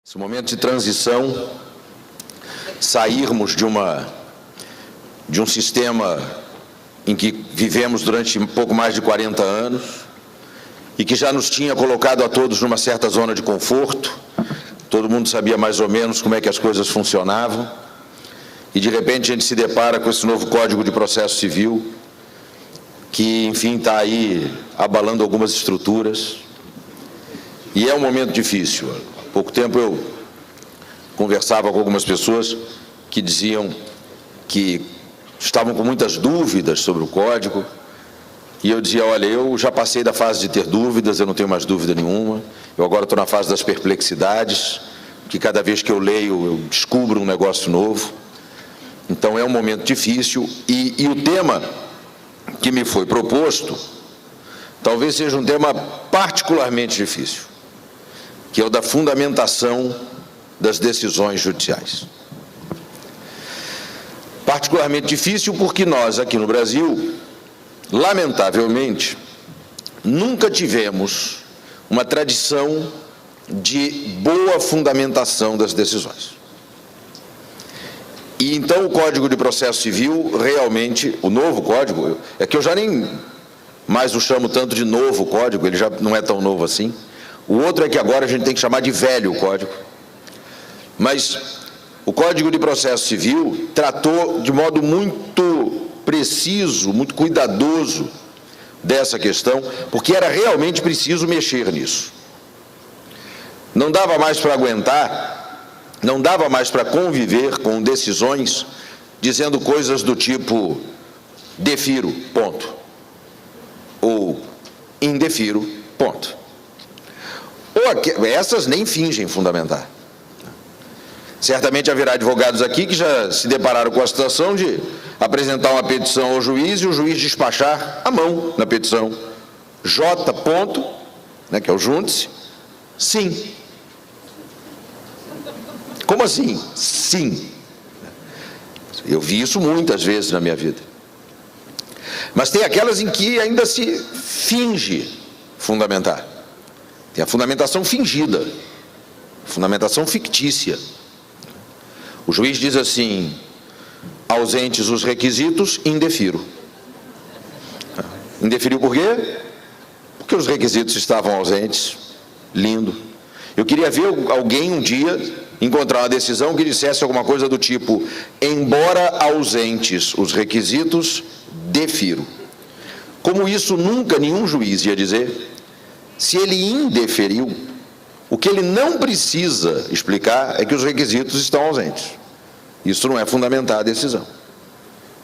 Esse momento de transição, sairmos de um sistema em que vivemos durante pouco mais de 40 anos e que já nos tinha colocado a todos numa certa zona de conforto, todo mundo sabia mais ou menos como é que as coisas funcionavam, e de repente a gente se depara com esse novo Código de Processo Civil, que, enfim, está aí abalando algumas estruturas, e é um momento difícil. Há pouco tempo eu conversava com algumas pessoas que diziam que estavam com muitas dúvidas sobre o Código, e eu dizia, olha, eu já passei da fase de ter dúvidas, eu não tenho mais dúvida nenhuma, eu agora estou na fase das perplexidades, que cada vez que eu leio eu descubro um negócio novo. Então é um momento difícil, e o tema que me foi proposto talvez seja um tema particularmente difícil, que é o da fundamentação das decisões judiciais. Particularmente difícil porque nós, aqui no Brasil, lamentavelmente, nunca tivemos uma tradição de boa fundamentação das decisões. E então o Código de Processo Civil, realmente, o novo Código, é que eu já nem mais o chamo tanto de novo Código, ele já não é tão novo assim. O outro é que agora a gente tem que chamar de velho Código. Mas o Código de Processo Civil tratou de modo muito preciso, muito cuidadoso dessa questão, porque era realmente preciso mexer nisso. Não dava mais para aguentar, não dava mais para conviver com decisões dizendo coisas do tipo defiro, ponto, ou indefiro, ponto. Ou essas nem fingem fundamentar. Certamente haverá advogados aqui que já se depararam com a situação de apresentar uma petição ao juiz e o juiz despachar à mão na petição. J. ponto, né, que é o júndice, sim. Como assim? Sim. Eu vi isso muitas vezes na minha vida. Mas tem aquelas em que ainda se finge fundamentar. Tem a fundamentação fingida, fundamentação fictícia. O juiz diz assim, ausentes os requisitos, indefiro. Indeferiu por quê? Porque os requisitos estavam ausentes. Lindo. Eu queria ver alguém um dia encontrar uma decisão que dissesse alguma coisa do tipo, embora ausentes os requisitos, defiro. Como isso nunca nenhum juiz ia dizer, se ele indeferiu, o que ele não precisa explicar é que os requisitos estão ausentes. Isso não é fundamentar a decisão.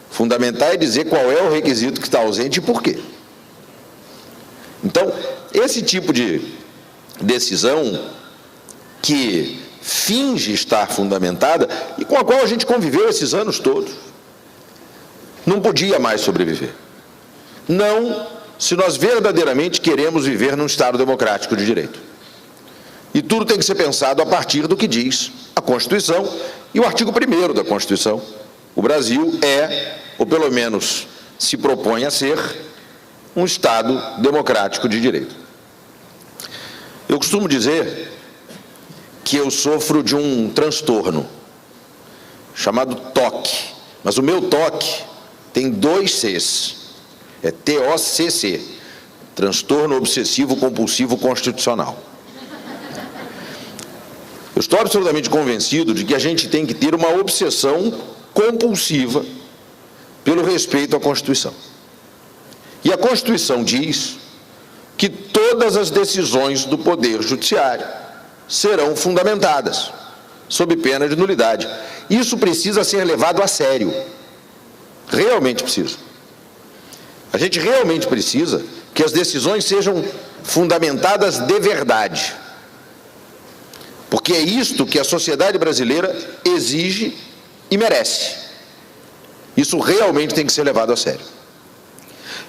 Fundamentar é dizer qual é o requisito que está ausente e por quê. Então, esse tipo de decisão que finge estar fundamentada e com a qual a gente conviveu esses anos todos, não podia mais sobreviver. Não, se nós verdadeiramente queremos viver num Estado democrático de direito. E tudo tem que ser pensado a partir do que diz a Constituição e o artigo 1º da Constituição. O Brasil é, ou pelo menos se propõe a ser, um Estado democrático de direito. Eu costumo dizer que eu sofro de um transtorno chamado TOC, mas o meu TOC tem 2 Cs, é TOCC, Transtorno Obsessivo Compulsivo Constitucional. Eu estou absolutamente convencido de que a gente tem que ter uma obsessão compulsiva pelo respeito à Constituição. E a Constituição diz que todas as decisões do Poder Judiciário serão fundamentadas, sob pena de nulidade. Isso precisa ser levado a sério. Realmente precisa. A gente realmente precisa que as decisões sejam fundamentadas de verdade. Porque é isto que a sociedade brasileira exige e merece. Isso realmente tem que ser levado a sério.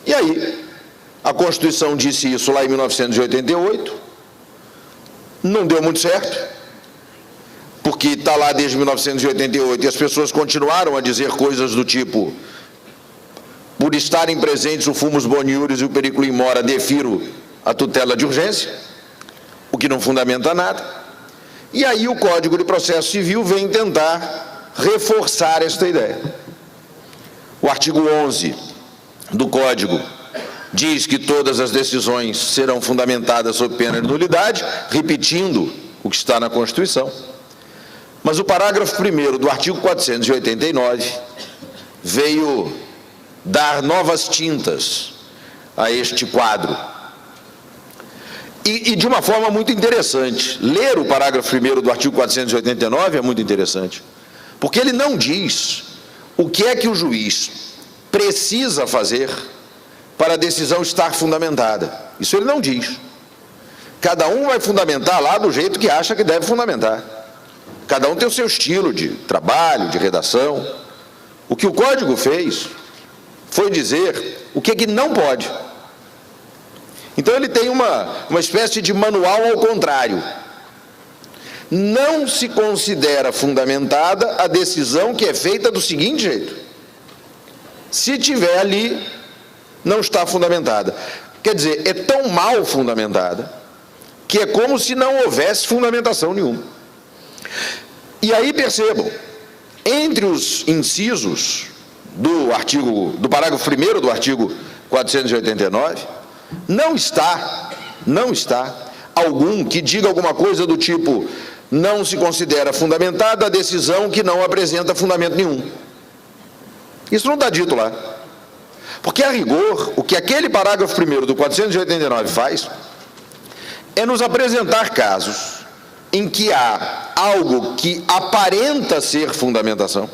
E aí, a Constituição disse isso lá em 1988, não deu muito certo, porque está lá desde 1988 e as pessoas continuaram a dizer coisas do tipo, por estarem presentes o fumus boniuris e o periculum in mora, defiro a tutela de urgência, o que não fundamenta nada. E aí o Código de Processo Civil vem tentar reforçar esta ideia. O artigo 11 do Código diz que todas as decisões serão fundamentadas sob pena de nulidade, repetindo o que está na Constituição. Mas o parágrafo 1º do artigo 489 veio dar novas tintas a este quadro. E de uma forma muito interessante. Ler o parágrafo 1º do artigo 489 é muito interessante, porque ele não diz o que é que o juiz precisa fazer para a decisão estar fundamentada. Isso ele não diz. Cada um vai fundamentar lá do jeito que acha que deve fundamentar. Cada um tem o seu estilo de trabalho, de redação. O que o Código fez foi dizer o que é que não pode. Então ele tem uma espécie de manual ao contrário. Não se considera fundamentada a decisão que é feita do seguinte jeito: se tiver ali, não está fundamentada. Quer dizer, é tão mal fundamentada que é como se não houvesse fundamentação nenhuma. E aí percebam, entre os incisos do parágrafo 1º do artigo 489, não está algum que diga alguma coisa do tipo: não se considera fundamentada a decisão que não apresenta fundamento nenhum. Isso não está dito lá. Porque, a rigor, o que aquele parágrafo 1º do 489 faz é nos apresentar casos em que há algo que aparenta ser fundamentação,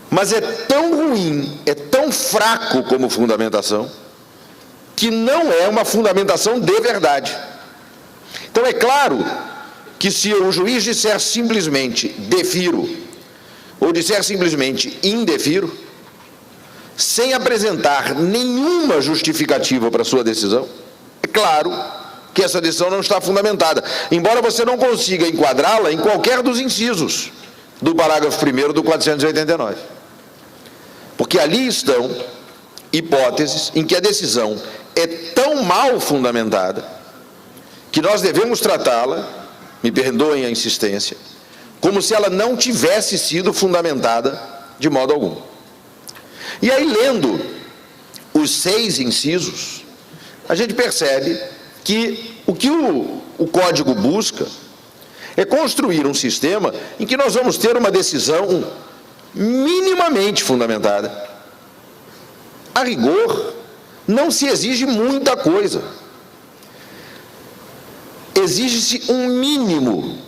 mas é tão ruim, é tão fraco como fundamentação, que não é uma fundamentação de verdade. Então, é claro que se o juiz disser simplesmente defiro, ou disser simplesmente indefiro, sem apresentar nenhuma justificativa para a sua decisão, é claro que essa decisão não está fundamentada, embora você não consiga enquadrá-la em qualquer dos incisos do parágrafo 1º do 489. Porque ali estão hipóteses em que a decisão é tão mal fundamentada que nós devemos tratá-la, me perdoem a insistência, como se ela não tivesse sido fundamentada de modo algum. E aí, lendo os 6 incisos, a gente percebe que o Código busca é construir um sistema em que nós vamos ter uma decisão minimamente fundamentada. A rigor, não se exige muita coisa. Exige-se um mínimo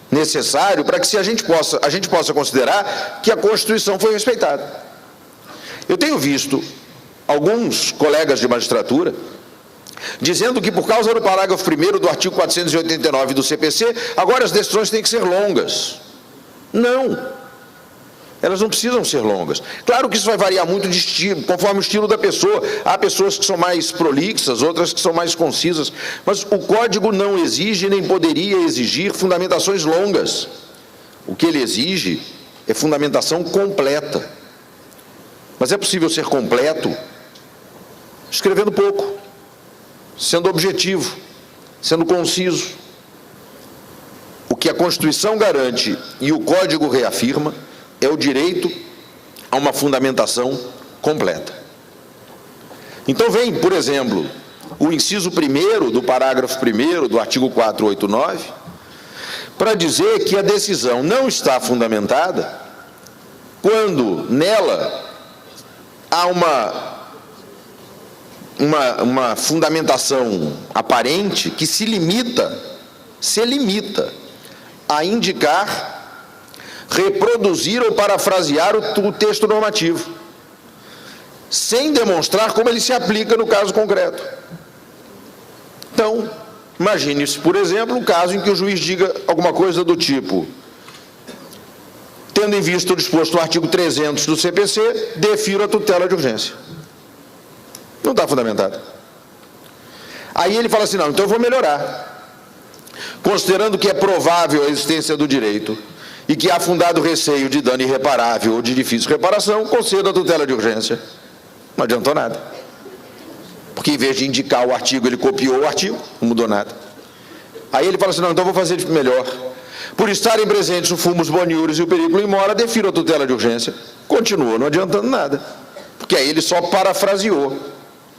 necessário para que a gente possa considerar que a Constituição foi respeitada. Eu tenho visto alguns colegas de magistratura dizendo que, por causa do parágrafo 1º do artigo 489 do CPC, agora as decisões têm que ser longas. Não, elas não precisam ser longas. Claro que isso vai variar muito de estilo, conforme o estilo da pessoa. Há pessoas que são mais prolixas, outras que são mais concisas, mas o Código não exige nem poderia exigir fundamentações longas. O que ele exige é fundamentação completa. Mas é possível ser completo escrevendo pouco, sendo objetivo, sendo conciso. O que a Constituição garante e o Código reafirma é o direito a uma fundamentação completa. Então vem, por exemplo, o inciso 1º do parágrafo 1º do artigo 489, para dizer que a decisão não está fundamentada quando nela há uma fundamentação aparente que se limita a indicar, reproduzir ou parafrasear o texto normativo, sem demonstrar como ele se aplica no caso concreto. Então, imagine-se, por exemplo, um caso em que o juiz diga alguma coisa do tipo: tendo em vista o disposto no artigo 300 do CPC, defiro a tutela de urgência. Não está fundamentado. Aí ele fala assim: não, então eu vou melhorar. Considerando que é provável a existência do direito e que há fundado receio de dano irreparável ou de difícil reparação, concedo a tutela de urgência. Não adiantou nada. Porque em vez de indicar o artigo, ele copiou o artigo, não mudou nada. Aí ele fala assim, não, então vou fazer melhor. Por estarem presentes o fumus boniuris e o periculum in mora, defiro a tutela de urgência. Continua não adiantando nada, porque aí ele só parafraseou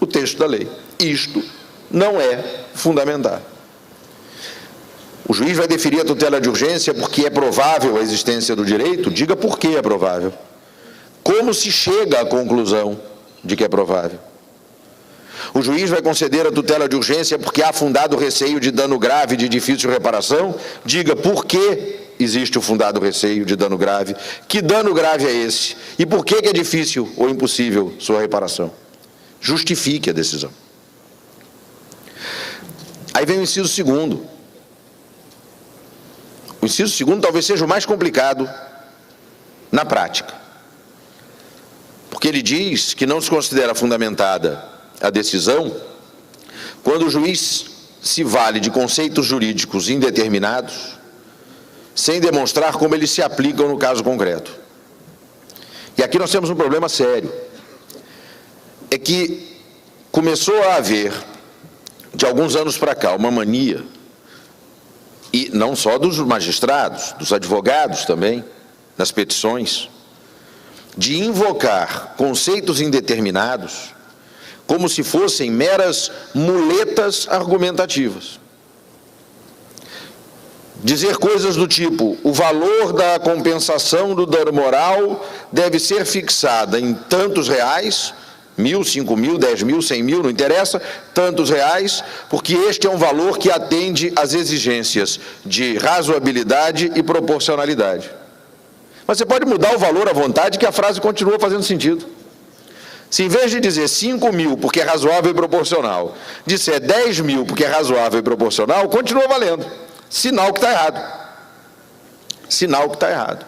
o texto da lei. Isto não é fundamental. O juiz vai deferir a tutela de urgência porque é provável a existência do direito? Diga por que é provável. Como se chega à conclusão de que é provável? O juiz vai conceder a tutela de urgência porque há fundado receio de dano grave de difícil reparação? Diga por que existe o fundado receio de dano grave. Que dano grave é esse? E por que é difícil ou impossível sua reparação? Justifique a decisão. Aí vem o inciso segundo. O inciso segundo talvez seja o mais complicado na prática. Porque ele diz que não se considera fundamentada a decisão quando o juiz se vale de conceitos jurídicos indeterminados sem demonstrar como eles se aplicam no caso concreto. E aqui nós temos um problema sério. É que começou a haver, de alguns anos para cá, uma mania, e não só dos magistrados, dos advogados também, nas petições, de invocar conceitos indeterminados como se fossem meras muletas argumentativas. Dizer coisas do tipo, o valor da compensação do dano moral deve ser fixada em tantos reais, 1.000, 5.000, 10.000, 100.000, não interessa, tantos reais, porque este é um valor que atende às exigências de razoabilidade e proporcionalidade. Mas você pode mudar o valor à vontade que a frase continua fazendo sentido. Se em vez de dizer 5.000 porque é razoável e proporcional, disser 10.000 porque é razoável e proporcional, continua valendo. Sinal que está errado. Sinal que está errado.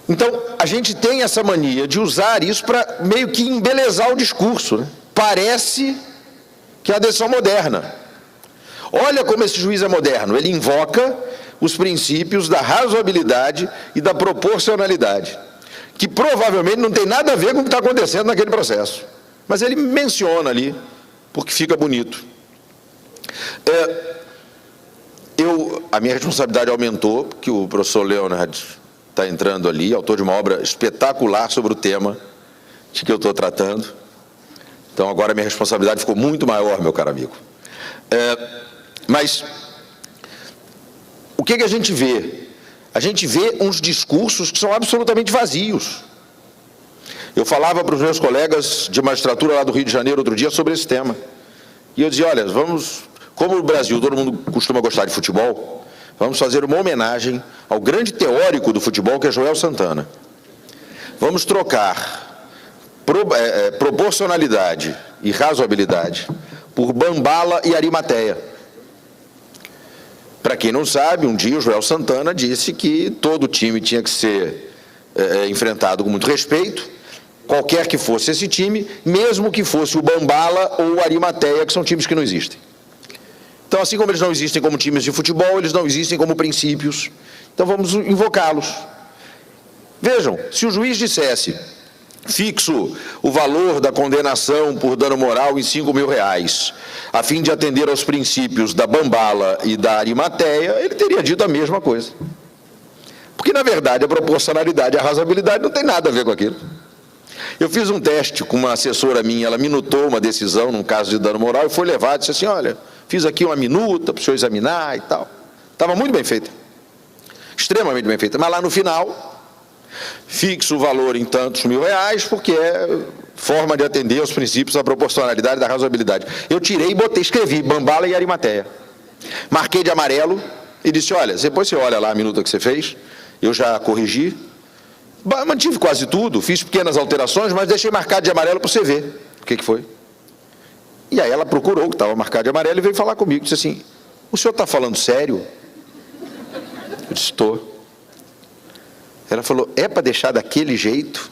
Então, a gente tem essa mania de usar isso para meio que embelezar o discurso, né? Parece que é a decisão moderna. Olha como esse juiz é moderno. Ele invoca os princípios da razoabilidade e da proporcionalidade, que provavelmente não tem nada a ver com o que está acontecendo naquele processo. Mas ele menciona ali, porque fica bonito. A minha responsabilidade aumentou, porque o professor Leonard está entrando ali, autor de uma obra espetacular sobre o tema de que eu estou tratando. Então, agora a minha responsabilidade ficou muito maior, meu caro amigo. Mas, o que a gente vê? A gente vê uns discursos que são absolutamente vazios. Eu falava para os meus colegas de magistratura lá do Rio de Janeiro outro dia sobre esse tema. E eu dizia, olha, vamos, como no Brasil todo mundo costuma gostar de futebol, vamos fazer uma homenagem ao grande teórico do futebol, que é Joel Santana. Vamos trocar proporcionalidade e razoabilidade por Bambala e Arimateia. Para quem não sabe, um dia o Joel Santana disse que todo time tinha que ser enfrentado com muito respeito, qualquer que fosse esse time, mesmo que fosse o Bambala ou o Arimateia, que são times que não existem. Então, assim como eles não existem como times de futebol, eles não existem como princípios. Então, vamos invocá-los. Vejam, se o juiz dissesse, fixo o valor da condenação por dano moral em R$5.000, a fim de atender aos princípios da Bambala e da Arimateia, ele teria dito a mesma coisa. Porque, na verdade, a proporcionalidade e a razoabilidade não tem nada a ver com aquilo. Eu fiz um teste com uma assessora minha, ela minutou uma decisão num caso de dano moral e foi levada e disse assim, olha, fiz aqui uma minuta para o senhor examinar e tal. Estava muito bem feita. Extremamente bem feita. Mas lá no final, fixo o valor em tantos R$1.000, porque é forma de atender aos princípios da proporcionalidade e da razoabilidade. Eu tirei e escrevi Bambala e Arimateia. Marquei de amarelo e disse, olha, depois você olha lá a minuta que você fez, eu já corrigi, mantive quase tudo, fiz pequenas alterações, mas deixei marcado de amarelo para você ver o que foi. E aí ela procurou o que estava marcado de amarelo e veio falar comigo, disse assim, o senhor está falando sério? Eu disse, estou. Ela falou, é para deixar daquele jeito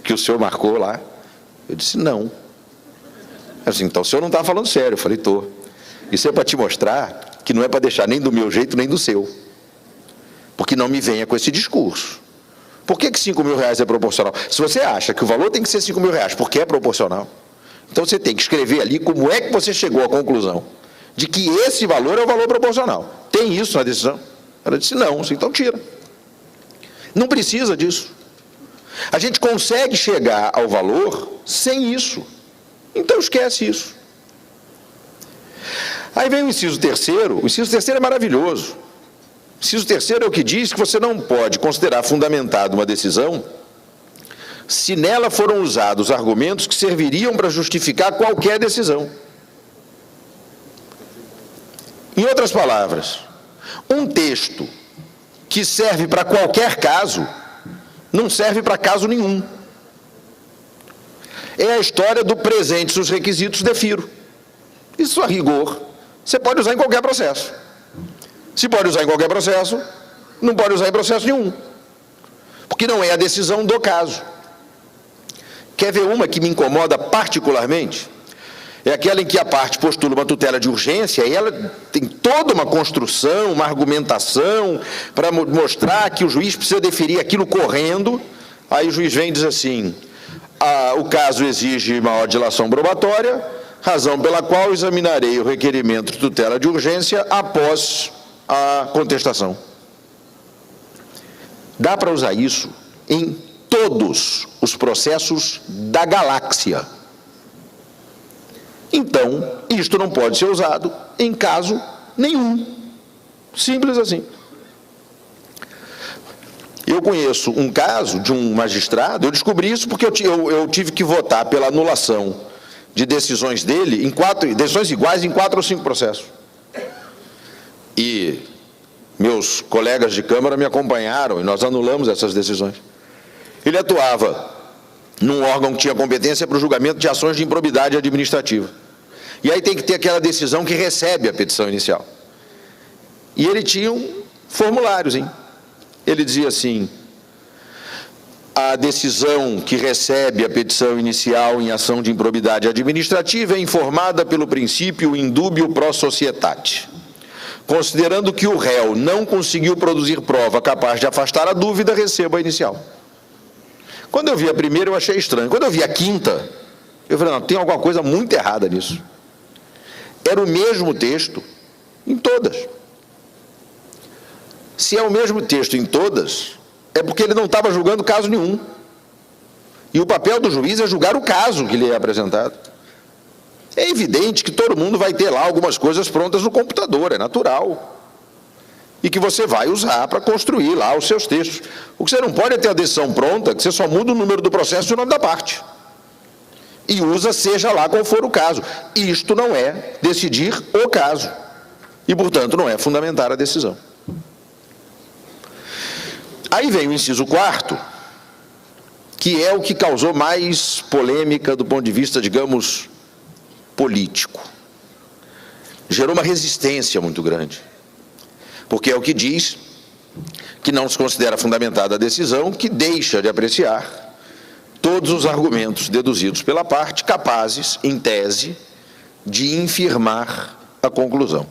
que o senhor marcou lá? Eu disse, não. Ela disse, então o senhor não está falando sério. Eu falei, estou. Isso é para te mostrar que não é para deixar nem do meu jeito, nem do seu. Porque não me venha com esse discurso. Por que R$5.000 é proporcional? Se você acha que o valor tem que ser R$5.000, porque é proporcional, então você tem que escrever ali como é que você chegou à conclusão de que esse valor é o valor proporcional. Tem isso na decisão? Ela disse, não, então tira. Não precisa disso. A gente consegue chegar ao valor sem isso. Então esquece isso. Aí vem o inciso terceiro. O inciso terceiro é maravilhoso. O inciso terceiro é o que diz que você não pode considerar fundamentada uma decisão se nela foram usados argumentos que serviriam para justificar qualquer decisão. Em outras palavras, um texto que serve para qualquer caso não serve para caso nenhum. É a história do presente os requisitos defiro. Isso, a rigor, você pode usar em qualquer processo. Se pode usar em qualquer processo, não pode usar em processo nenhum. Porque não é a decisão do caso. Quer ver uma que me incomoda particularmente? É aquela em que a parte postula uma tutela de urgência e ela tem toda uma construção, uma argumentação para mostrar que o juiz precisa deferir aquilo correndo. Aí o juiz vem e diz assim, o caso exige maior dilação probatória, razão pela qual examinarei o requerimento de tutela de urgência após a contestação. Dá para usar isso em todos os processos da galáxia. Então, isto não pode ser usado em caso nenhum. Simples assim. Eu conheço um caso de um magistrado, eu descobri isso porque eu tive que votar pela anulação de decisões dele, decisões iguais em 4 ou 5 processos. E meus colegas de Câmara me acompanharam e nós anulamos essas decisões. Ele atuava num órgão que tinha competência para o julgamento de ações de improbidade administrativa. E aí tem que ter aquela decisão que recebe a petição inicial. E ele tinha um formulário, hein? Ele dizia assim, a decisão que recebe a petição inicial em ação de improbidade administrativa é informada pelo princípio indúbio pro societate. Considerando que o réu não conseguiu produzir prova capaz de afastar a dúvida, receba a inicial. Quando eu vi a primeira, eu achei estranho. Quando eu vi a quinta, eu falei, não, tem alguma coisa muito errada nisso. Era o mesmo texto em todas. Se é o mesmo texto em todas, é porque ele não estava julgando caso nenhum. E o papel do juiz é julgar o caso que lhe é apresentado. É evidente que todo mundo vai ter lá algumas coisas prontas no computador, é natural. E que você vai usar para construir lá os seus textos. O que você não pode é ter a decisão pronta, que você só muda o número do processo e o nome da parte. E usa seja lá qual for o caso. Isto não é decidir o caso. E, portanto, não é fundamentar a decisão. Aí vem o inciso 4º, que é o que causou mais polêmica do ponto de vista, digamos, político. Gerou uma resistência muito grande. Porque é o que diz que não se considera fundamentada a decisão, que deixa de apreciar todos os argumentos deduzidos pela parte capazes, em tese, de infirmar a conclusão.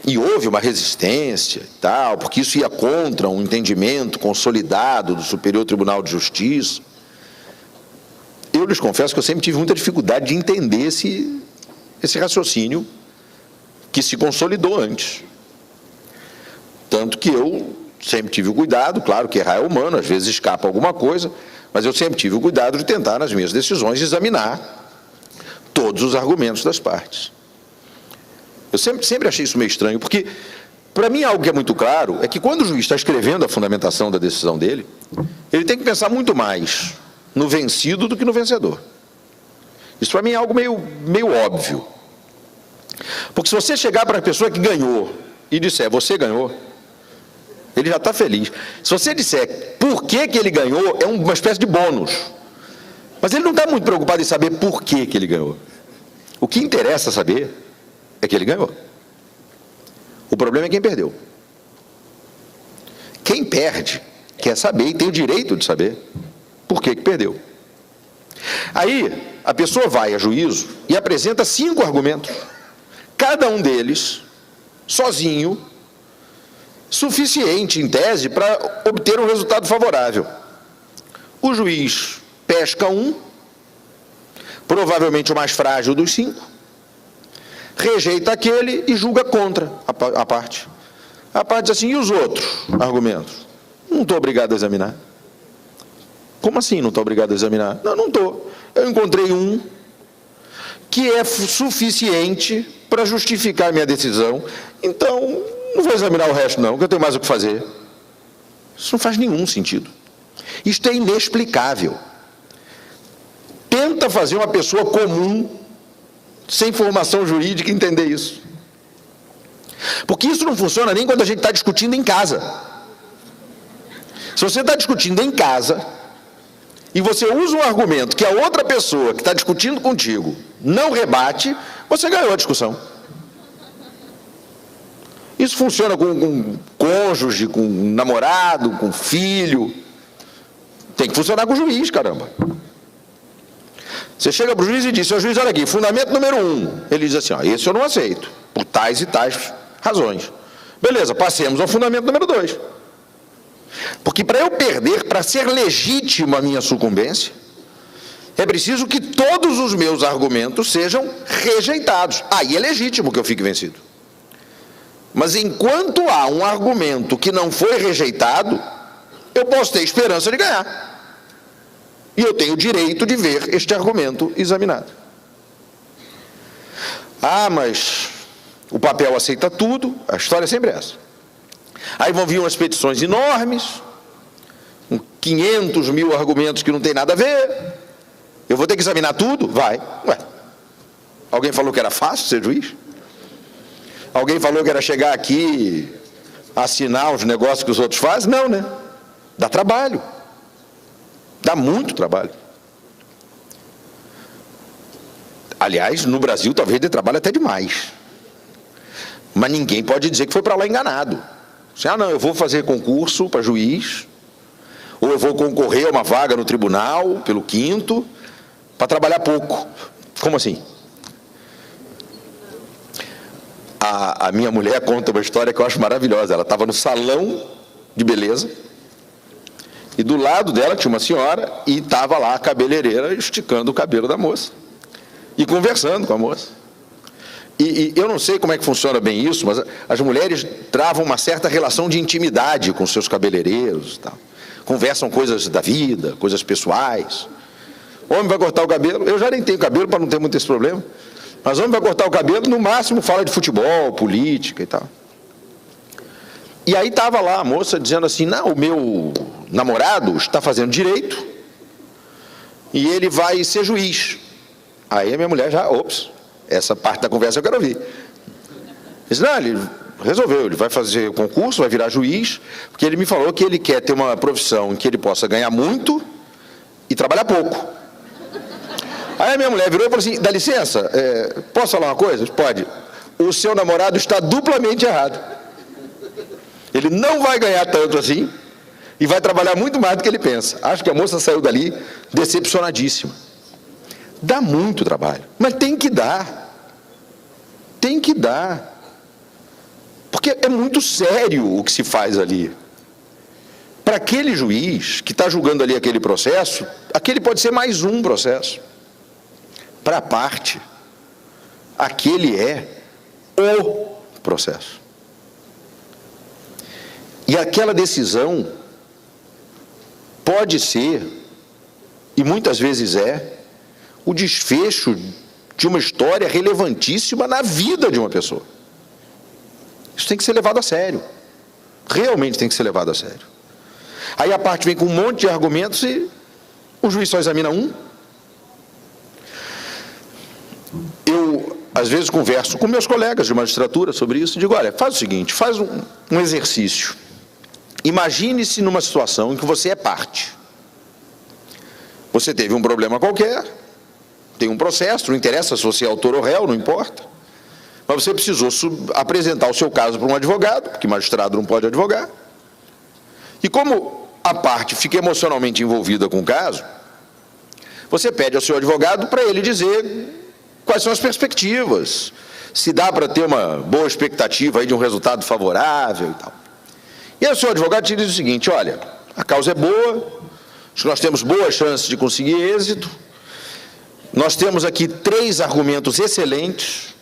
E houve uma resistência e tal, porque isso ia contra um entendimento consolidado do Superior Tribunal de Justiça. Eu lhes confesso que eu sempre tive muita dificuldade de entender esse raciocínio que se consolidou antes. Tanto que eu sempre tive o cuidado, claro que errar é humano, às vezes escapa alguma coisa, mas eu sempre tive o cuidado de tentar, nas minhas decisões, examinar todos os argumentos das partes. Eu sempre achei isso meio estranho, porque, para mim, algo que é muito claro é que quando o juiz está escrevendo a fundamentação da decisão dele, ele tem que pensar muito mais no vencido do que no vencedor. Isso, para mim, é algo meio óbvio. Porque se você chegar para a pessoa que ganhou e disser, você ganhou, ele já está feliz. Se você disser por que ele ganhou, é uma espécie de bônus. Mas ele não está muito preocupado em saber por que ele ganhou. O que interessa saber é que ele ganhou. O problema é quem perdeu. Quem perde quer saber e tem o direito de saber por que perdeu. Aí, a pessoa vai a juízo e apresenta 5 argumentos. Cada um deles, sozinho, suficiente, em tese, para obter um resultado favorável. O juiz pesca um, provavelmente o mais frágil dos 5, rejeita aquele e julga contra a parte. A parte diz assim, e os outros argumentos? Não estou obrigado a examinar. Como assim não estou obrigado a examinar? Não, não estou. Eu encontrei um que é suficiente para justificar a minha decisão, então não vou examinar o resto não, porque eu tenho mais o que fazer. Isso não faz nenhum sentido. Isto é inexplicável. Tenta fazer uma pessoa comum, sem formação jurídica, entender isso. Porque isso não funciona nem quando a gente está discutindo em casa. Se você está discutindo em casa, e você usa um argumento que a outra pessoa que está discutindo contigo não rebate, você ganhou a discussão. Isso funciona com cônjuge, com namorado, com filho. Tem que funcionar com o juiz, caramba. Você chega para o juiz e diz, seu juiz, olha aqui, fundamento número 1. Ele diz assim, ó, esse eu não aceito, por tais e tais razões. Beleza, passemos ao fundamento número 2. Porque para eu perder, para ser legítima a minha sucumbência, é preciso que todos os meus argumentos sejam rejeitados. Aí é legítimo que eu fique vencido. Mas enquanto há um argumento que não foi rejeitado, eu posso ter esperança de ganhar. E eu tenho o direito de ver este argumento examinado. Ah, mas o papel aceita tudo, a história é sempre essa. Aí vão vir umas petições enormes, com 500 mil argumentos que não tem nada a ver. Eu vou ter que examinar tudo? Vai. Ué, alguém falou que era fácil ser juiz? Alguém falou que era chegar aqui, assinar os negócios que os outros fazem? Não, né? Dá trabalho. Dá muito trabalho. Aliás, no Brasil talvez dê trabalho até demais. Mas ninguém pode dizer que foi para lá enganado. Ah, não, eu vou fazer concurso para juiz, ou eu vou concorrer a uma vaga no tribunal, pelo 5º, para trabalhar pouco. Como assim? A minha mulher conta uma história que eu acho maravilhosa. Ela estava no salão de beleza, e do lado dela tinha uma senhora, e estava lá a cabeleireira esticando o cabelo da moça, e conversando com a moça. E eu não sei como é que funciona bem isso, mas as mulheres travam uma certa relação de intimidade com seus cabeleireiros e tal. Conversam coisas da vida, coisas pessoais. O homem vai cortar o cabelo, eu já nem tenho cabelo para não ter muito esse problema, mas o homem vai cortar o cabelo, no máximo fala de futebol, política e tal. E aí estava lá a moça dizendo assim, não, o meu namorado está fazendo direito e ele vai ser juiz. Aí a minha mulher já, ops, essa parte da conversa eu quero ouvir. Ele disse, não, ele resolveu, ele vai fazer concurso, vai virar juiz, porque ele me falou que ele quer ter uma profissão em que ele possa ganhar muito e trabalhar pouco. Aí a minha mulher virou e falou assim, dá licença, posso falar uma coisa? Pode. O seu namorado está duplamente errado. Ele não vai ganhar tanto assim e vai trabalhar muito mais do que ele pensa. Acho que a moça saiu dali decepcionadíssima. Dá muito trabalho, mas tem que dar. Tem que dar. Porque é muito sério o que se faz ali. Para aquele juiz que está julgando ali aquele processo, aquele pode ser mais um processo. Para a parte, aquele é o processo. E aquela decisão pode ser, e muitas vezes é, o desfecho de uma história relevantíssima na vida de uma pessoa. Isso tem que ser levado a sério. Realmente tem que ser levado a sério. Aí a parte vem com um monte de argumentos e o juiz só examina um. Eu, às vezes, converso com meus colegas de magistratura sobre isso e digo, olha, faz o seguinte, faz um exercício. Imagine-se numa situação em que você é parte. Você teve um problema qualquer, tem um processo, não interessa se você é autor ou réu, não importa. Mas você precisou apresentar o seu caso para um advogado, porque magistrado não pode advogar. E como a parte fica emocionalmente envolvida com o caso, você pede ao seu advogado para ele dizer quais são as perspectivas, se dá para ter uma boa expectativa aí de um resultado favorável e tal. E aí o seu advogado te diz o seguinte, olha, a causa é boa, acho que nós temos boas chances de conseguir êxito, nós temos aqui 3 argumentos excelentes,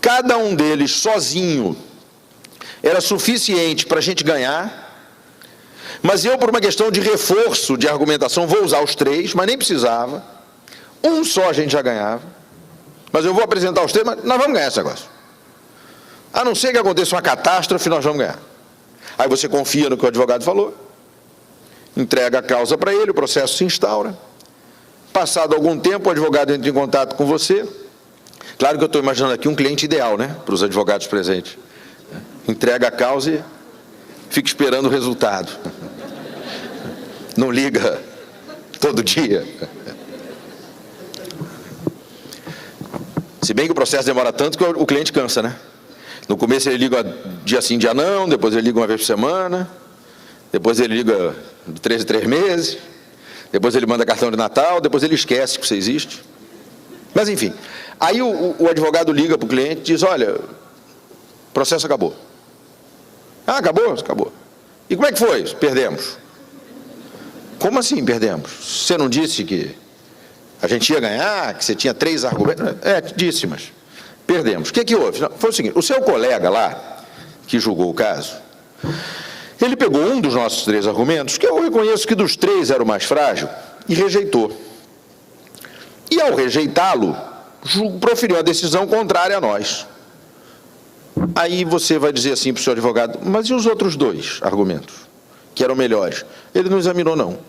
cada um deles sozinho era suficiente para a gente ganhar, mas eu, por uma questão de reforço de argumentação, vou usar os três, mas nem precisava. Um só a gente já ganhava, mas eu vou apresentar os três, mas nós vamos ganhar esse negócio. A não ser que aconteça uma catástrofe, nós vamos ganhar. Aí você confia no que o advogado falou, entrega a causa para ele, o processo se instaura. Passado algum tempo, o advogado entra em contato com você. Claro que eu estou imaginando aqui um cliente ideal, né, para os advogados presentes. Entrega a causa e fica esperando o resultado. Não liga todo dia. Se bem que o processo demora tanto que o cliente cansa, né? No começo ele liga dia sim, dia não, depois ele liga uma vez por semana, depois ele liga de 3 em 3 meses, depois ele manda cartão de Natal, depois ele esquece que você existe. Mas enfim, aí o advogado liga para o cliente e diz, olha, o processo acabou. Ah, acabou? Acabou. E como é que foi? Perdemos. Como assim perdemos? Você não disse que a gente ia ganhar, que você tinha 3 argumentos? É, disse, mas perdemos. O que houve? Foi o seguinte, o seu colega lá, que julgou o caso, ele pegou um dos nossos 3 argumentos, que eu reconheço que dos 3 era o mais frágil, e rejeitou. E ao rejeitá-lo, proferiu a decisão contrária a nós. Aí você vai dizer assim para o seu advogado, mas e os outros 2 argumentos, que eram melhores? Ele não examinou, não.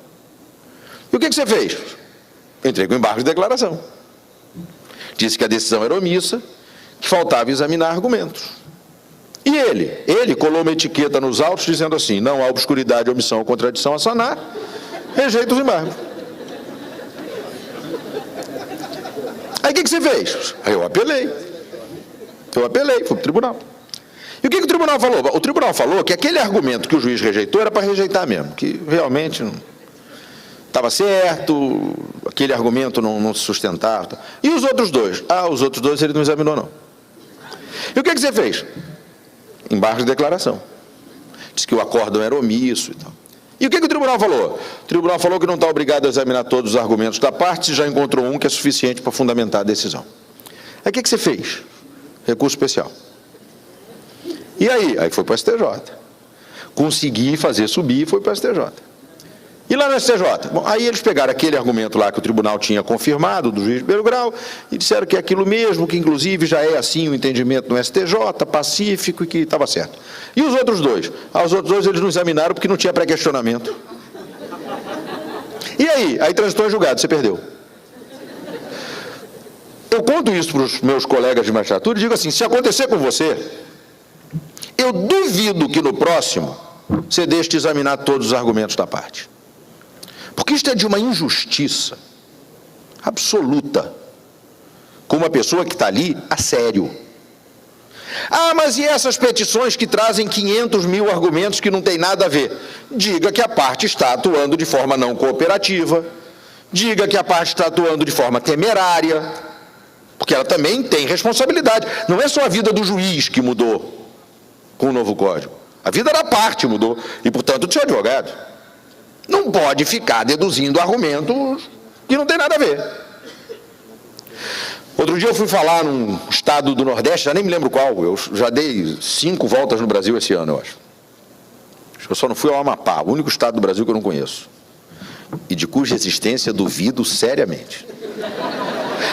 E o que você fez? Entrei com embargo de declaração. Disse que a decisão era omissa, que faltava examinar argumentos. E ele colou uma etiqueta nos autos dizendo assim, não há obscuridade, omissão ou contradição a sanar, rejeita os embargos. Aí o que você fez? Aí eu apelei, fui para o tribunal. E o que o tribunal falou? O tribunal falou que aquele argumento que o juiz rejeitou era para rejeitar mesmo, que realmente não estava certo, aquele argumento não se sustentava. E os outros 2? Ah, os outros 2 ele não examinou, não. E o que você fez? Embargo de declaração. Disse que o acórdão era omisso e tal. E o que o tribunal falou? O tribunal falou que não está obrigado a examinar todos os argumentos da parte, se já encontrou um que é suficiente para fundamentar a decisão. Aí o que você fez? Recurso especial. E aí? Aí foi para o STJ. Consegui fazer subir e foi para o STJ. E lá no STJ? Bom, aí eles pegaram aquele argumento lá que o tribunal tinha confirmado, do juiz de primeiro grau, e disseram que é aquilo mesmo, que inclusive já é assim o entendimento no STJ, pacífico, e que estava certo. E os outros 2? Ah, os outros 2 eles não examinaram porque não tinha pré-questionamento. E aí? Aí transitou em julgado, você perdeu. Eu conto isso para os meus colegas de magistratura e digo assim, se acontecer com você, eu duvido que no próximo você deixe de examinar todos os argumentos da parte. Porque isto é de uma injustiça absoluta com uma pessoa que está ali a sério. Ah, mas e essas petições que trazem 500 mil argumentos que não tem nada a ver? Diga que a parte está atuando de forma não cooperativa, diga que a parte está atuando de forma temerária, porque ela também tem responsabilidade. Não é só a vida do juiz que mudou com o novo código. A vida da parte mudou, e, portanto, do seu advogado. Não pode ficar deduzindo argumentos que não tem nada a ver. Outro dia eu fui falar num estado do Nordeste, já nem me lembro qual, eu já dei 5 voltas no Brasil esse ano, eu acho. Acho que eu só não fui ao Amapá, o único estado do Brasil que eu não conheço. E de cuja existência duvido seriamente.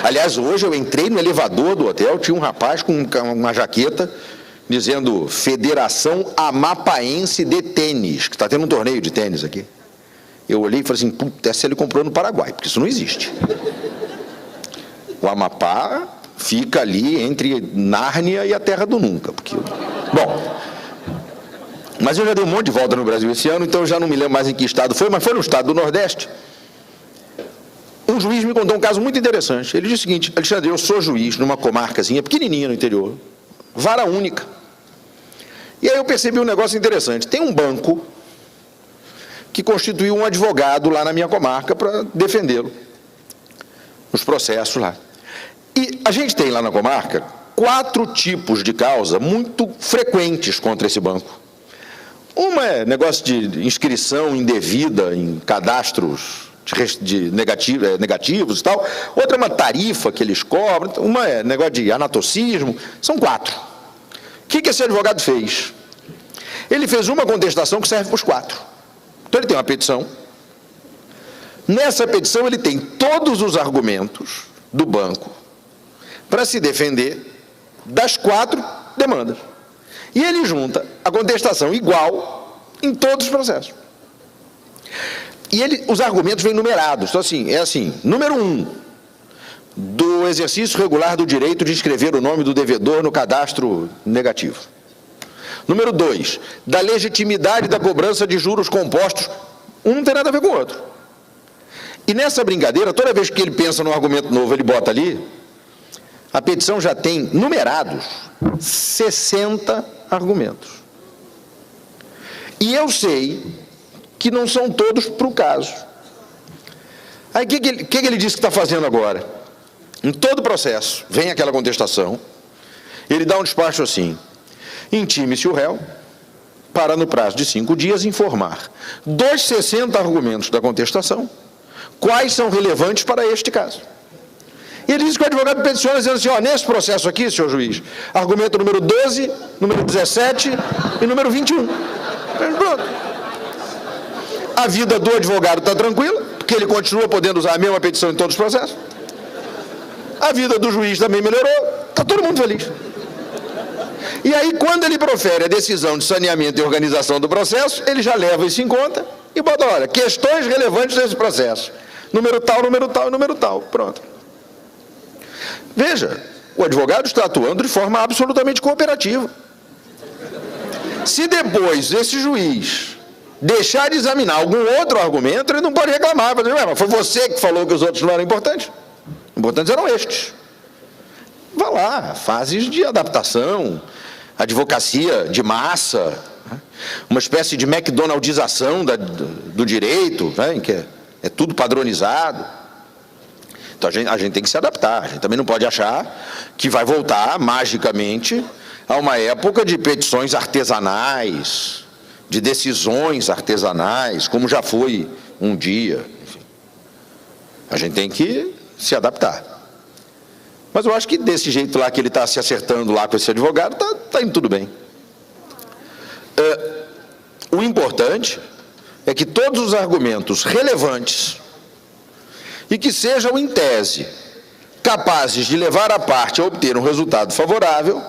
Aliás, hoje eu entrei no elevador do hotel, tinha um rapaz com uma jaqueta dizendo Federação Amapaense de Tênis, que está tendo um torneio de tênis aqui. Eu olhei e falei assim, puta, essa ele comprou no Paraguai, porque isso não existe. O Amapá fica ali entre Nárnia e a Terra do Nunca. Porque... Bom, mas eu já dei um monte de volta no Brasil esse ano, então eu já não me lembro mais em que estado foi, mas foi no estado do Nordeste. Um juiz me contou um caso muito interessante. Ele disse o seguinte, Alexandre, eu sou juiz numa comarcazinha pequenininha no interior, vara única. E aí eu percebi um negócio interessante. Tem um banco que constituiu um advogado lá na minha comarca para defendê-lo nos processos lá. E a gente tem lá na comarca 4 tipos de causa muito frequentes contra esse banco. Uma é negócio de inscrição indevida em cadastros negativos e tal, outra é uma tarifa que eles cobram, uma é negócio de anatocismo, são 4. O que esse advogado fez? Ele fez uma contestação que serve para os 4. Então ele tem uma petição. Nessa petição ele tem todos os argumentos do banco para se defender das 4 demandas. E ele junta a contestação igual em todos os processos. E os argumentos vêm numerados. Então, assim, número 1, do exercício regular do direito de inscrever o nome do devedor no cadastro negativo. Número 2, da legitimidade da cobrança de juros compostos. Um não tem nada a ver com o outro. E nessa brincadeira, toda vez que ele pensa num argumento novo, ele bota ali, a petição já tem numerados 60 argumentos. E eu sei que não são todos para o caso. Aí o que ele disse que está fazendo agora? Em todo o processo, vem aquela contestação, ele dá um despacho assim: intime-se o réu para, no prazo de 5 dias, informar dos 60 argumentos da contestação, quais são relevantes para este caso. E ele diz que o advogado peticiona dizendo assim: ó, nesse processo aqui, senhor juiz, argumento número 12, número 17 e número 21. Pronto. A vida do advogado está tranquila, porque ele continua podendo usar a mesma petição em todos os processos. A vida do juiz também melhorou, está todo mundo feliz. E aí, quando ele profere a decisão de saneamento e organização do processo, ele já leva isso em conta e bota, olha, questões relevantes desse processo. Número tal, número tal e número tal. Pronto. Veja, o advogado está atuando de forma absolutamente cooperativa. Se depois esse juiz deixar de examinar algum outro argumento, ele não pode reclamar. Mas foi você que falou que os outros não eram importantes. Importantes eram estes. Vá lá, fases de adaptação, advocacia de massa, uma espécie de McDonaldização do direito, né, em que é tudo padronizado. Então a gente tem que se adaptar, a gente também não pode achar que vai voltar magicamente a uma época de petições artesanais, de decisões artesanais, como já foi um dia. Enfim. A gente tem que se adaptar. Mas eu acho que desse jeito lá que ele está se acertando lá com esse advogado, está indo tudo bem. O importante é que todos os argumentos relevantes e que sejam, em tese, capazes de levar a parte a obter um resultado favorável,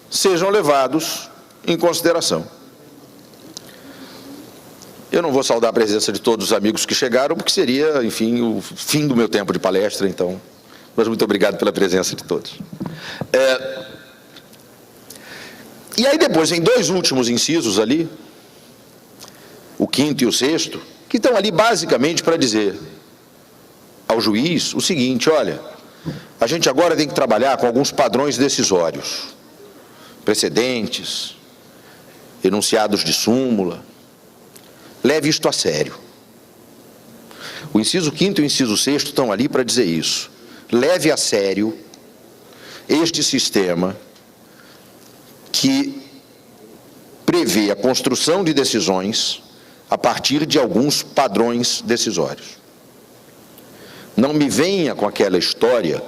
sejam levados em consideração. Eu não vou saudar a presença de todos os amigos que chegaram, porque seria, enfim, o fim do meu tempo de palestra, então, mas muito obrigado pela presença de todos. E aí depois, em 2 últimos incisos ali, o 5º e o 6º, que estão ali basicamente para dizer ao juiz o seguinte: olha, a gente agora tem que trabalhar com alguns padrões decisórios, precedentes, enunciados de súmula, leve isto a sério. O inciso 5º e o inciso 6º estão ali para dizer isso. Leve a sério este sistema que prevê a construção de decisões a partir de alguns padrões decisórios. Não me venha com aquela história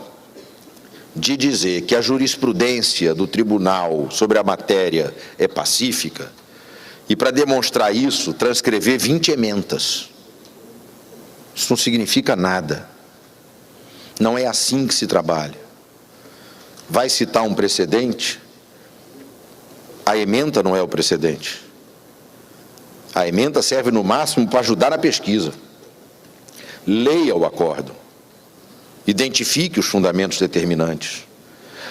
de dizer que a jurisprudência do tribunal sobre a matéria é pacífica e, para demonstrar isso, transcrever 20 emendas. Isso não significa nada. Não é assim que se trabalha. Vai citar um precedente, a ementa não é o precedente. A ementa serve no máximo para ajudar na pesquisa. Leia o acórdão. Identifique os fundamentos determinantes.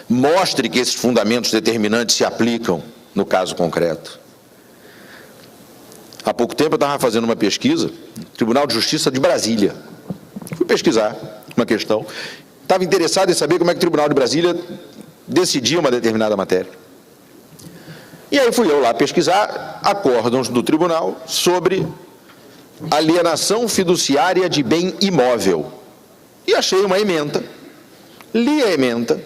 Mostre que esses fundamentos determinantes se aplicam no caso concreto. Há pouco tempo eu estava fazendo uma pesquisa no Tribunal de Justiça de Brasília. Fui pesquisar uma questão. Estava interessado em saber como é que o Tribunal de Brasília decidia uma determinada matéria. E aí fui eu lá pesquisar acórdãos do tribunal sobre alienação fiduciária de bem imóvel. E achei uma ementa, li a ementa,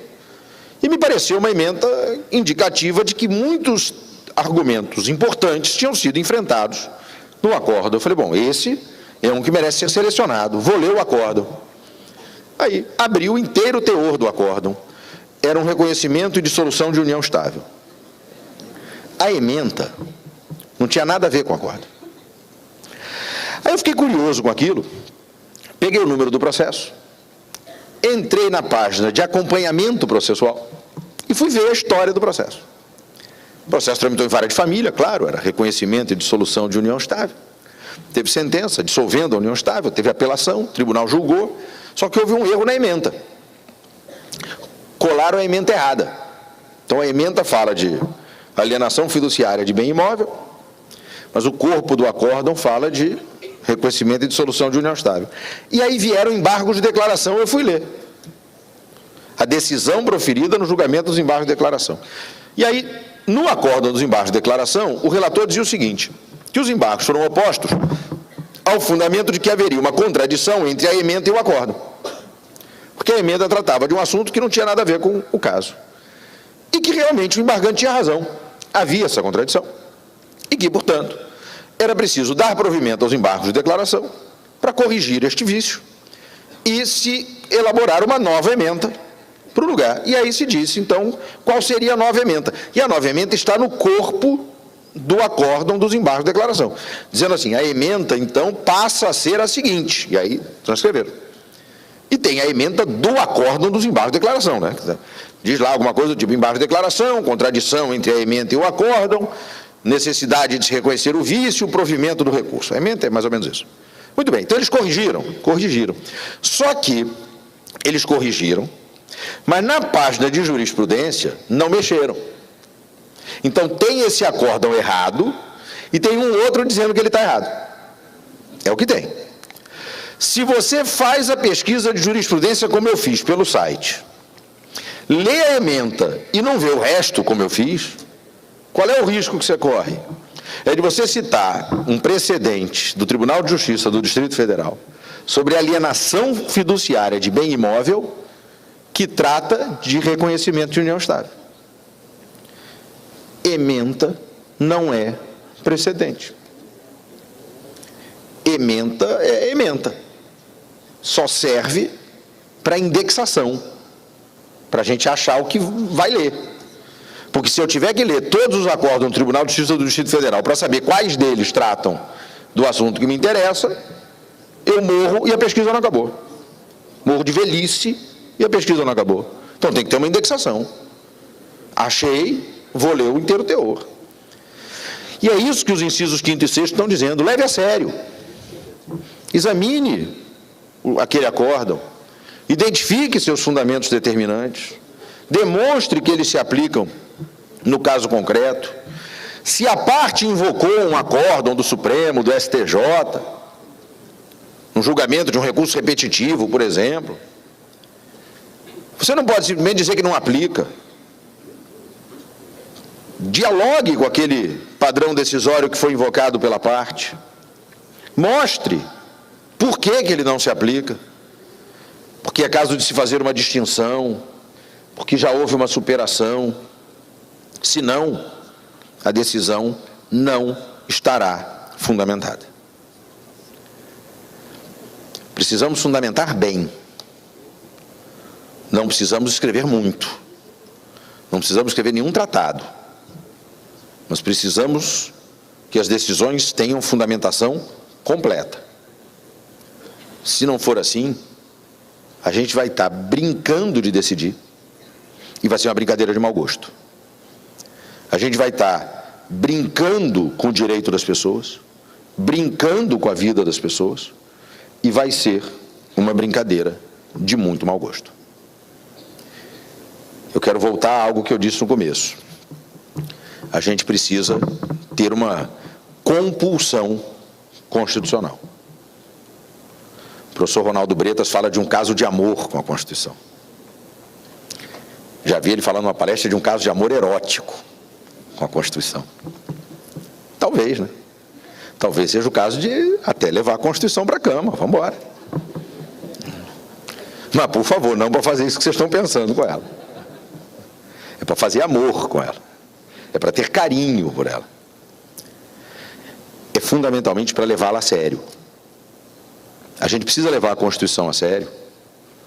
e me pareceu uma ementa indicativa de que muitos argumentos importantes tinham sido enfrentados no acórdão. Eu falei, bom, esse é um que merece ser selecionado. Vou ler o acórdão. Aí, abri o inteiro teor do acórdão. Era um reconhecimento e dissolução de união estável. A ementa não tinha nada a ver com o acórdão. Aí eu fiquei curioso com aquilo, peguei o número do processo, entrei na página de acompanhamento processual e fui ver a história do processo. O processo tramitou em vara de família, claro, era reconhecimento e dissolução de união estável. Teve sentença dissolvendo a união estável, teve apelação, o tribunal julgou, só que houve um erro na ementa. Colaram a ementa errada. Então a ementa fala de alienação fiduciária de bem imóvel, mas o corpo do acórdão fala de reconhecimento e dissolução de união estável. E aí vieram embargos de declaração, eu fui ler. A decisão proferida no julgamento dos embargos de declaração. E aí, no acórdão dos embargos de declaração, o relator dizia o seguinte, que os embargos foram opostos ao fundamento de que haveria uma contradição entre a ementa e o acórdão. Porque a emenda tratava de um assunto que não tinha nada a ver com o caso. E que realmente o embargante tinha razão. Havia essa contradição. E que, portanto, era preciso dar provimento aos embargos de declaração para corrigir este vício e se elaborar uma nova ementa para o lugar. E aí se disse, então, qual seria a nova ementa. E a nova ementa está no corpo do acórdão dos embargos de declaração. Dizendo assim, a ementa, então, passa a ser a seguinte. E aí transcreveram. E tem a ementa do acórdão dos embargos de declaração, né? Diz lá alguma coisa do tipo embargo de declaração, contradição entre a ementa e o acórdão, necessidade de se reconhecer o vício, o provimento do recurso. A ementa é mais ou menos isso. Muito bem, então eles corrigiram. Só que eles corrigiram, mas na página de jurisprudência não mexeram. Então tem esse acórdão errado e tem um outro dizendo que ele está errado. É o que tem. Se você faz a pesquisa de jurisprudência como eu fiz pelo site, lê a ementa e não vê o resto como eu fiz, qual é o risco que você corre? É de você citar um precedente do Tribunal de Justiça do Distrito Federal sobre alienação fiduciária de bem imóvel que trata de reconhecimento de união estável. Ementa não é precedente. Ementa é ementa. Só serve para indexação, para a gente achar o que vai ler. Porque se eu tiver que ler todos os acórdãos do Tribunal de Justiça do Distrito Federal para saber quais deles tratam do assunto que me interessa, eu morro e a pesquisa não acabou. Morro de velhice e a pesquisa não acabou. Então tem que ter uma indexação. Achei, vou ler o inteiro teor. E é isso que os incisos 5º e 6º estão dizendo. Leve a sério. Examine aquele acórdão. Identifique seus fundamentos determinantes. Demonstre que eles se aplicam no caso concreto. Se a parte invocou um acórdão do Supremo, do STJ, um julgamento de um recurso repetitivo, por exemplo, você não pode simplesmente dizer que não aplica. Dialogue com aquele padrão decisório que foi invocado pela parte. Mostre por que ele não se aplica. Porque é caso de se fazer uma distinção, porque já houve uma superação. Senão, a decisão não estará fundamentada. Precisamos fundamentar bem. Não precisamos escrever muito. Não precisamos escrever nenhum tratado. Mas precisamos que as decisões tenham fundamentação completa. Se não for assim, a gente vai estar brincando de decidir e vai ser uma brincadeira de mau gosto. A gente vai estar brincando com o direito das pessoas, brincando com a vida das pessoas, e vai ser uma brincadeira de muito mau gosto. Eu quero voltar a algo que eu disse no começo. A gente precisa ter uma compulsão constitucional. O professor Ronaldo Bretas fala de um caso de amor com a Constituição. Já vi ele falando numa palestra de um caso de amor erótico com a Constituição. Talvez, né? Talvez seja o caso de até levar a Constituição para a cama. Vamos embora. Mas, por favor, não para fazer isso que vocês estão pensando com ela. É para fazer amor com ela. É para ter carinho por ela. É fundamentalmente para levá-la a sério. A gente precisa levar a Constituição a sério,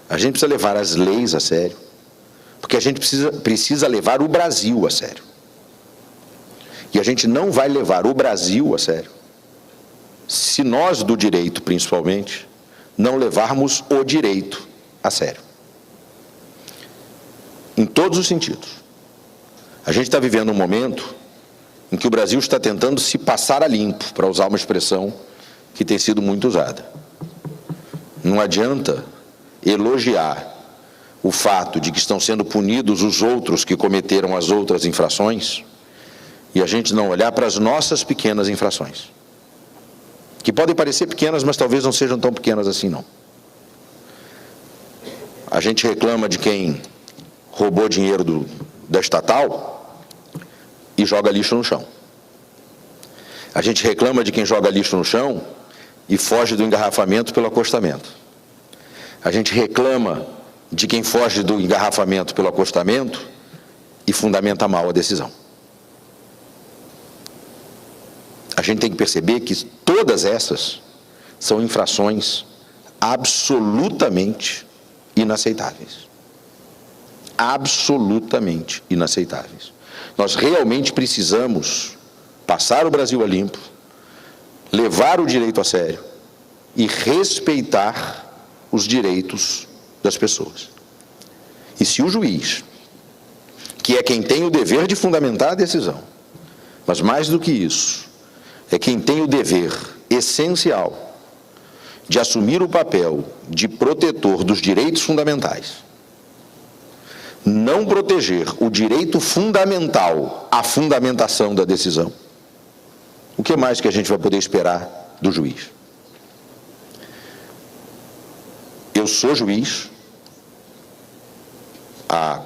a gente precisa levar as leis a sério, porque a gente precisa levar o Brasil a sério. E a gente não vai levar o Brasil a sério se nós, do direito principalmente, não levarmos o direito a sério. Em todos os sentidos. A gente está vivendo um momento em que o Brasil está tentando se passar a limpo, para usar uma expressão que tem sido muito usada. Não adianta elogiar o fato de que estão sendo punidos os outros que cometeram as outras infrações e a gente não olhar para as nossas pequenas infrações, que podem parecer pequenas, mas talvez não sejam tão pequenas assim, não. A gente reclama de quem roubou dinheiro da estatal e joga lixo no chão. A gente reclama de quem joga lixo no chão e foge do engarrafamento pelo acostamento. A gente reclama de quem foge do engarrafamento pelo acostamento e fundamenta mal a decisão. A gente tem que perceber que todas essas são infrações absolutamente inaceitáveis. Absolutamente inaceitáveis. Nós realmente precisamos passar o Brasil a limpo, levar o direito a sério e respeitar os direitos das pessoas. E se o juiz, que é quem tem o dever de fundamentar a decisão, mas mais do que isso, é quem tem o dever essencial de assumir o papel de protetor dos direitos fundamentais, não proteger o direito fundamental à fundamentação da decisão, o que mais que a gente vai poder esperar do juiz? Eu sou juiz há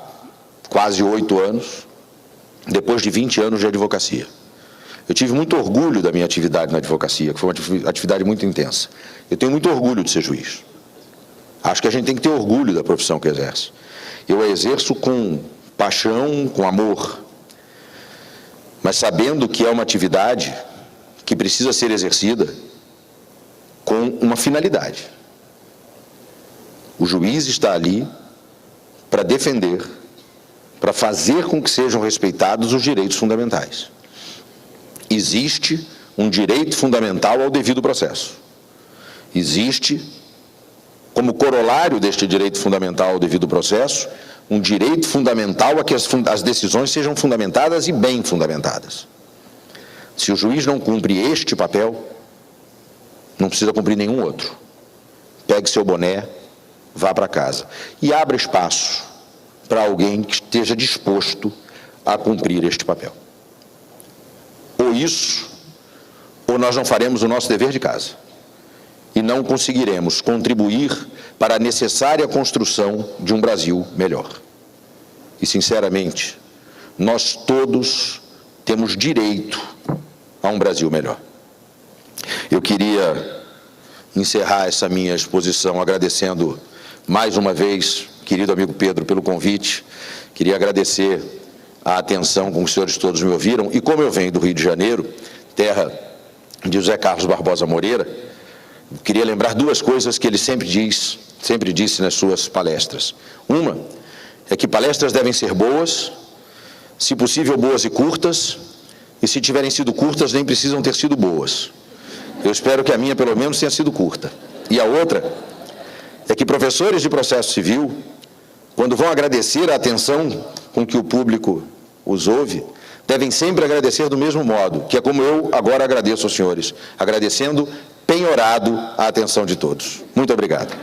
quase 8 anos, depois de 20 anos de advocacia. Eu tive muito orgulho da minha atividade na advocacia, que foi uma atividade muito intensa. Eu tenho muito orgulho de ser juiz. Acho que a gente tem que ter orgulho da profissão que exerce. Eu a exerço com paixão, com amor, mas sabendo que é uma atividade que precisa ser exercida com uma finalidade. O juiz está ali para defender, para fazer com que sejam respeitados os direitos fundamentais. Existe um direito fundamental ao devido processo. Existe, como corolário deste direito fundamental ao devido processo, um direito fundamental a que as decisões sejam fundamentadas e bem fundamentadas. Se o juiz não cumpre este papel, não precisa cumprir nenhum outro. Pegue seu boné, vá para casa e abra espaço para alguém que esteja disposto a cumprir este papel. Ou isso, ou nós não faremos o nosso dever de casa e não conseguiremos contribuir para a necessária construção de um Brasil melhor. E, sinceramente, nós todos temos direito a um Brasil melhor. Eu queria encerrar essa minha exposição agradecendo mais uma vez, querido amigo Pedro, pelo convite. Queria agradecer a atenção com que os senhores todos me ouviram. E como eu venho do Rio de Janeiro, terra de José Carlos Barbosa Moreira, queria lembrar duas coisas que ele sempre disse nas suas palestras. Uma é que palestras devem ser boas, se possível boas e curtas, e se tiverem sido curtas nem precisam ter sido boas. Eu espero que a minha pelo menos tenha sido curta. E a outra é que professores de processo civil, quando vão agradecer a atenção com que o público os ouve, devem sempre agradecer do mesmo modo, que é como eu agora agradeço aos senhores, agradecendo penhorado a atenção de todos. Muito obrigado.